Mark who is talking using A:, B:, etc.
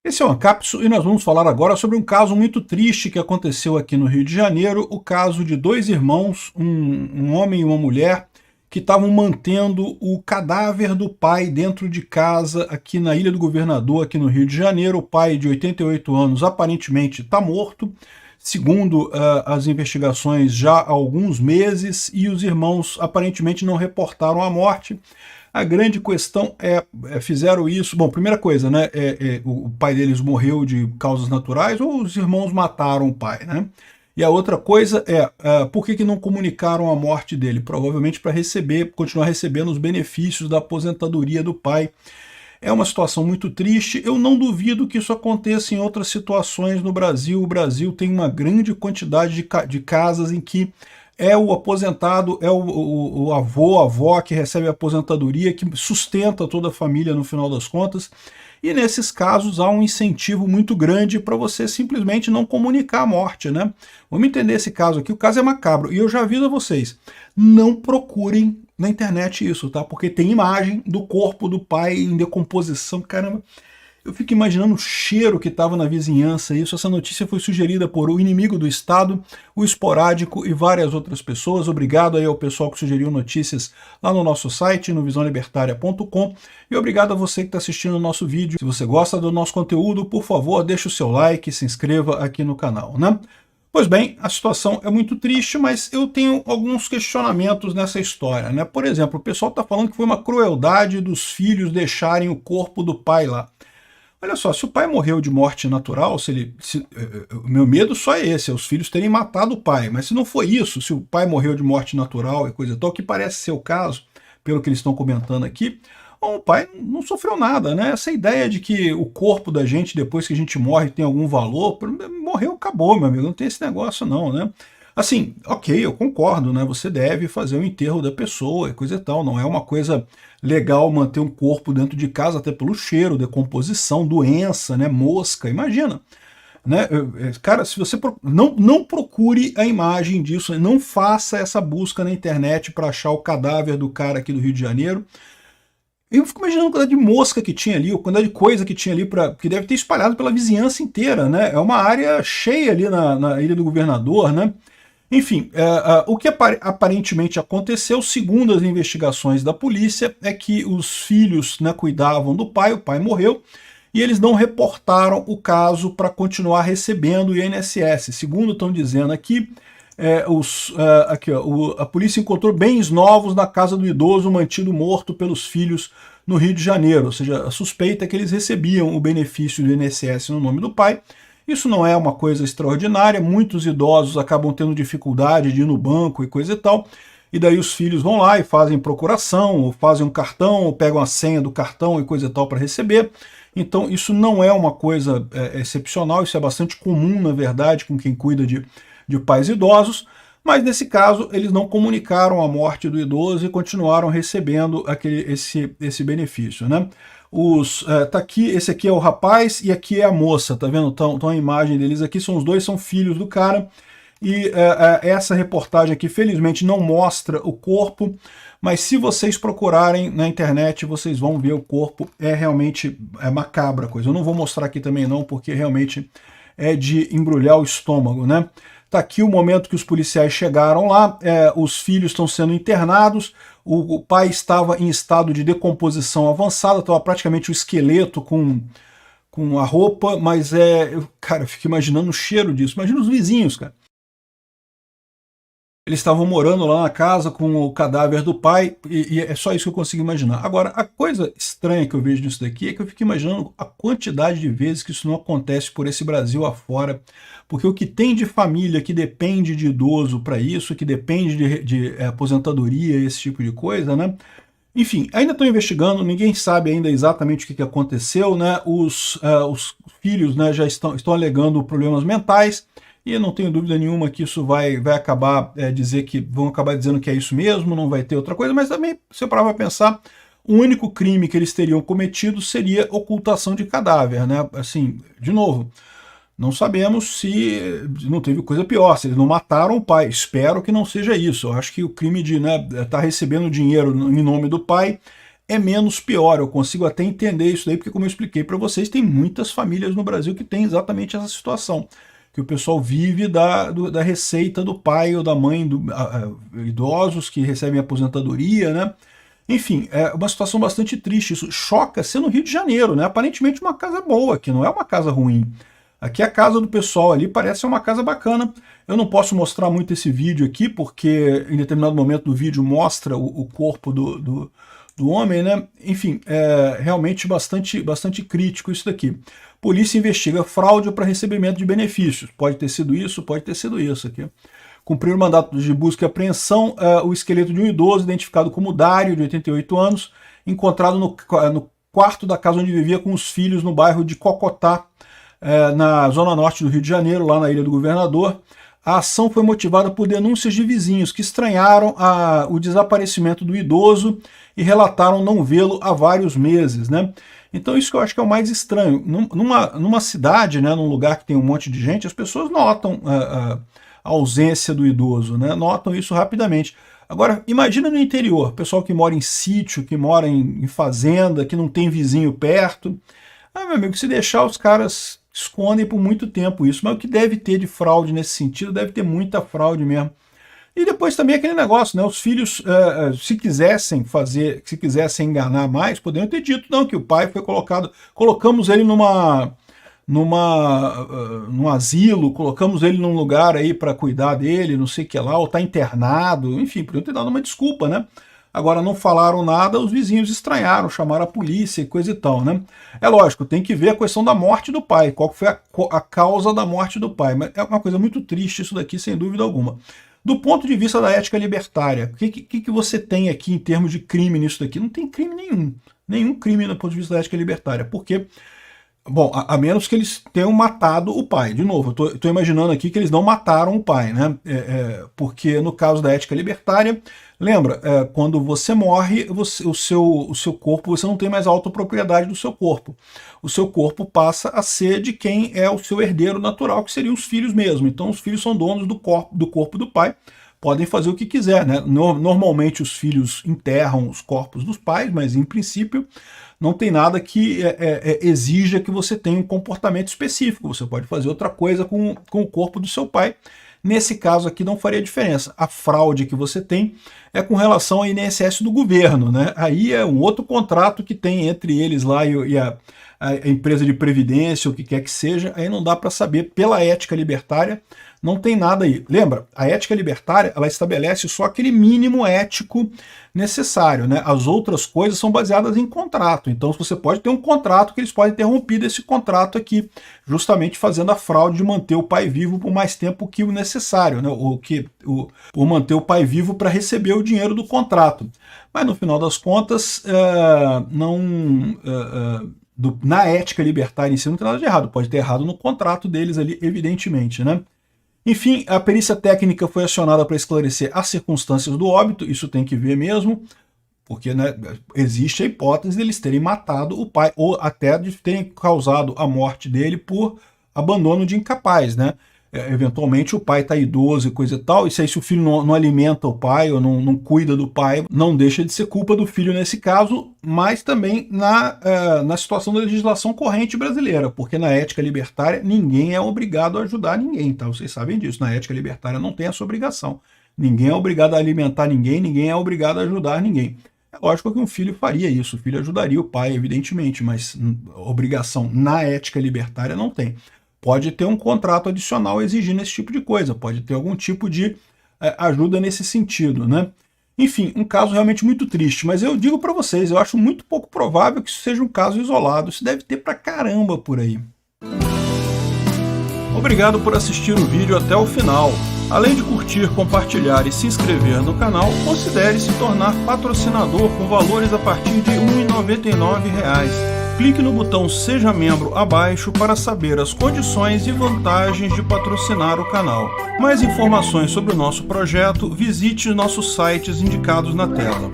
A: Esse é o Ancapso e nós vamos falar agora sobre um caso muito triste que aconteceu aqui no Rio de Janeiro, o caso de dois irmãos, um homem e uma mulher, que estavam mantendo o cadáver do pai dentro de casa aqui na Ilha do Governador, aqui no Rio de Janeiro. O pai de 88 anos aparentemente está morto, segundo as investigações já há alguns meses, e os irmãos aparentemente não reportaram a morte. A grande questão fizeram isso... Bom, primeira coisa, né, o pai deles morreu de causas naturais ou os irmãos mataram o pai, né? E a outra coisa por que não comunicaram a morte dele? Provavelmente para continuar recebendo os benefícios da aposentadoria do pai. É uma situação muito triste. Eu não duvido que isso aconteça em outras situações no Brasil. O Brasil tem uma grande quantidade de casas em que é o aposentado, é o avô, a avó que recebe a aposentadoria, que sustenta toda a família no final das contas. E nesses casos há um incentivo muito grande para você simplesmente não comunicar a morte, né? Vamos entender esse caso aqui. O caso é macabro e eu já aviso a vocês, não procurem na internet isso, tá? Porque tem imagem do corpo do pai em decomposição. Caramba, eu fico imaginando o cheiro que estava na vizinhança. Isso, essa notícia foi sugerida por O Inimigo do Estado, O Esporádico e várias outras pessoas. Obrigado aí ao pessoal que sugeriu notícias lá no nosso site, no visãolibertaria.com. E obrigado a você que está assistindo o nosso vídeo. Se você gosta do nosso conteúdo, por favor, deixe o seu like e se inscreva aqui no canal, né? Pois bem, a situação é muito triste, mas eu tenho alguns questionamentos nessa história, né? Por exemplo, o pessoal está falando que foi uma crueldade dos filhos deixarem o corpo do pai lá. Olha só, se o pai morreu de morte natural, o meu medo só é esse, é os filhos terem matado o pai. Mas se não foi isso, se o pai morreu de morte natural e coisa e tal, que parece ser o caso, pelo que eles estão comentando aqui, bom, o pai não sofreu nada, né? Essa ideia de que o corpo da gente, depois que a gente morre, tem algum valor, morreu, acabou, meu amigo, não tem esse negócio não, né? Assim, ok, eu concordo, né? Você deve fazer o enterro da pessoa e coisa e tal. Não é uma coisa legal manter um corpo dentro de casa, até pelo cheiro, decomposição, doença, né? Mosca, imagina. Né? Cara, se você não procure a imagem disso, não faça essa busca na internet para achar o cadáver do cara aqui do Rio de Janeiro. Eu fico imaginando a quantidade de mosca que tinha ali, a quantidade de coisa que tinha ali, que deve ter espalhado pela vizinhança inteira, né? É uma área cheia ali na Ilha do Governador, né? Enfim, o que aparentemente aconteceu, segundo as investigações da polícia, é que os filhos, né, cuidavam do pai, o pai morreu, e eles não reportaram o caso para continuar recebendo o INSS. Segundo estão dizendo aqui, a polícia encontrou bens novos na casa do idoso mantido morto pelos filhos no Rio de Janeiro, ou seja, a suspeita é que eles recebiam o benefício do INSS no nome do pai. Isso não é uma coisa extraordinária, muitos idosos acabam tendo dificuldade de ir no banco e coisa e tal, e daí os filhos vão lá e fazem procuração, ou fazem um cartão, ou pegam a senha do cartão e coisa e tal para receber. Então isso não é uma coisa excepcional, isso é bastante comum, na verdade, com quem cuida de pais idosos, mas nesse caso eles não comunicaram a morte do idoso e continuaram recebendo esse benefício, né? Tá aqui, esse aqui é o rapaz e aqui é a moça, tá vendo? Então a imagem deles aqui, os dois são filhos do cara, e essa reportagem aqui felizmente não mostra o corpo, mas se vocês procurarem na internet, vocês vão ver o corpo, realmente macabra a coisa. Eu não vou mostrar aqui também não, porque realmente é de embrulhar o estômago, né? Tá aqui o momento que os policiais chegaram lá, os filhos estão sendo internados, o pai estava em estado de decomposição avançada, estava praticamente o esqueleto com a roupa, mas cara, eu fico imaginando o cheiro disso. Imagina os vizinhos, cara. Eles estavam morando lá na casa com o cadáver do pai, e é só isso que eu consigo imaginar. Agora, a coisa estranha que eu vejo nisso daqui é que eu fico imaginando a quantidade de vezes que isso não acontece por esse Brasil afora, porque o que tem de família que depende de idoso para isso, que depende de aposentadoria, esse tipo de coisa, né? Enfim, ainda estão investigando, ninguém sabe ainda exatamente o que aconteceu, né? Os filhos, né, já estão alegando problemas mentais, e eu não tenho dúvida nenhuma que isso vai acabar vão acabar dizendo que é isso mesmo, não vai ter outra coisa, mas também, se eu parar para pensar, o único crime que eles teriam cometido seria ocultação de cadáver, né? Assim, de novo, não sabemos se não teve coisa pior, se eles não mataram o pai. Espero que não seja isso. Eu acho que o crime de estar recebendo dinheiro em nome do pai é menos pior. Eu consigo até entender isso daí, porque como eu expliquei para vocês, tem muitas famílias no Brasil que tem exatamente essa situação, que o pessoal vive da receita do pai ou da mãe, idosos que recebem aposentadoria, né? Enfim, é uma situação bastante triste. Isso choca ser no Rio de Janeiro, né? Aparentemente uma casa boa, que não é uma casa ruim. Aqui a casa do pessoal ali parece ser uma casa bacana. Eu não posso mostrar muito esse vídeo aqui, porque em determinado momento do vídeo mostra o corpo do homem, né? Enfim, é realmente bastante crítico isso daqui. Polícia investiga fraude para recebimento de benefícios. Pode ter sido isso, pode ter sido isso aqui. Cumpriu o mandato de busca e apreensão, o esqueleto de um idoso, identificado como Dário, de 88 anos, encontrado no quarto da casa onde vivia com os filhos no bairro de Cocotá, na zona norte do Rio de Janeiro, lá na Ilha do Governador. A ação foi motivada por denúncias de vizinhos que estranharam o desaparecimento do idoso e relataram não vê-lo há vários meses, né? Então isso que eu acho que é o mais estranho. Numa cidade, né, num lugar que tem um monte de gente, as pessoas notam a ausência do idoso, né? Notam isso rapidamente. Agora, imagina no interior, pessoal que mora em sítio, que mora em fazenda, que não tem vizinho perto. Ah, meu amigo, se deixar, os caras escondem por muito tempo isso. Mas o que deve ter de fraude nesse sentido, deve ter muita fraude mesmo. E depois também aquele negócio, né? Os filhos, se quisessem enganar mais, poderiam ter dito, não, que o pai foi colocamos ele num asilo, colocamos ele num lugar aí para cuidar dele, não sei o que lá, ou tá internado, enfim, podiam ter dado uma desculpa, né? Agora não falaram nada, os vizinhos estranharam, chamaram a polícia e coisa e tal, né? É lógico, tem que ver a questão da morte do pai, qual foi a causa da morte do pai, mas é uma coisa muito triste isso daqui, sem dúvida alguma. Do ponto de vista da ética libertária, o que você tem aqui em termos de crime nisso daqui? Não tem crime nenhum crime do ponto de vista da ética libertária, porque... Bom, a menos que eles tenham matado o pai. De novo, eu estou imaginando aqui que eles não mataram o pai, né? Porque no caso da ética libertária, lembra, quando você morre, o seu corpo, você não tem mais a autopropriedade do seu corpo. O seu corpo passa a ser de quem é o seu herdeiro natural, que seriam os filhos mesmo. Então os filhos são donos do corpo do pai, podem fazer o que quiser, né? Normalmente os filhos enterram os corpos dos pais, mas em princípio não tem nada que exija que você tenha um comportamento específico. Você pode fazer outra coisa com o corpo do seu pai. Nesse caso aqui não faria diferença. A fraude que você tem é com relação ao INSS do governo, né? Aí é um outro contrato que tem entre eles lá e a empresa de previdência, o que quer que seja. Aí não dá para saber. Pela ética libertária, não tem nada aí. Lembra, a ética libertária, ela estabelece só aquele mínimo ético necessário, né? As outras coisas são baseadas em contrato. Então você pode ter um contrato que eles podem ter rompido esse contrato aqui, justamente fazendo a fraude de manter o pai vivo por mais tempo que o necessário, né? Ou manter o pai vivo para receber o dinheiro do contrato. Mas no final das contas, na ética libertária em si não tem nada de errado. Pode ter errado no contrato deles ali, evidentemente, né? Enfim, a perícia técnica foi acionada para esclarecer as circunstâncias do óbito, isso tem que ver mesmo, porque, né, existe a hipótese de eles terem matado o pai, ou até de terem causado a morte dele por abandono de incapaz, né? Eventualmente o pai está idoso e coisa e tal, e se o filho não alimenta o pai ou não cuida do pai, não deixa de ser culpa do filho nesse caso, mas também na situação da legislação corrente brasileira, porque na ética libertária ninguém é obrigado a ajudar ninguém, tá? Vocês sabem disso, na ética libertária não tem essa obrigação. Ninguém é obrigado a alimentar ninguém, ninguém é obrigado a ajudar ninguém. É lógico que um filho faria isso, o filho ajudaria o pai, evidentemente, mas obrigação na ética libertária não tem. Pode ter um contrato adicional exigindo esse tipo de coisa, pode ter algum tipo de ajuda nesse sentido, né? Enfim, um caso realmente muito triste, mas eu digo para vocês, eu acho muito pouco provável que isso seja um caso isolado, isso deve ter pra caramba por aí. Obrigado por assistir o vídeo até o final. Além de curtir, compartilhar e se inscrever no canal, considere se tornar patrocinador com valores a partir de R$ 1,99. Clique no botão Seja Membro abaixo para saber as condições e vantagens de patrocinar o canal. Mais informações sobre o nosso projeto, visite nossos sites indicados na tela.